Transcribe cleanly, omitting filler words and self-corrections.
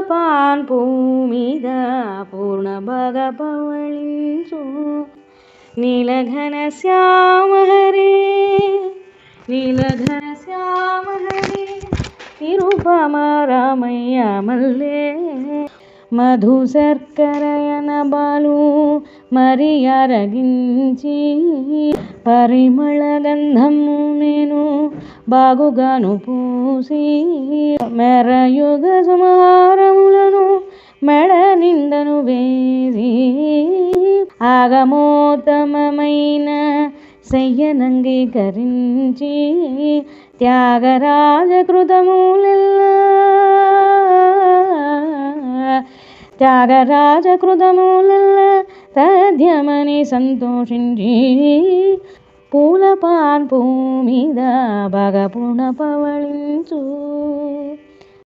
పూలపాన్ భూమిద పూర్ణభగ పవళించు నీలఘన శ్యామ హరే నీలఘన శ్యామ హరే నిరుపమ రామయ్య మల్లే మధు శర్కరయన బాలు మరి అరగించి పరిమళ గంధము నేను బాగుగాను పూసి మెరయుగ సమారములను మెడ నిండను వేసి ఆగమోత్తమైన శయ్యనంగీకరించి త్యాగరాజకృతమూలల్ల తథ్యమని సంతోషించి పూలపాన్ భూమిద భగ పుణ పవళించు.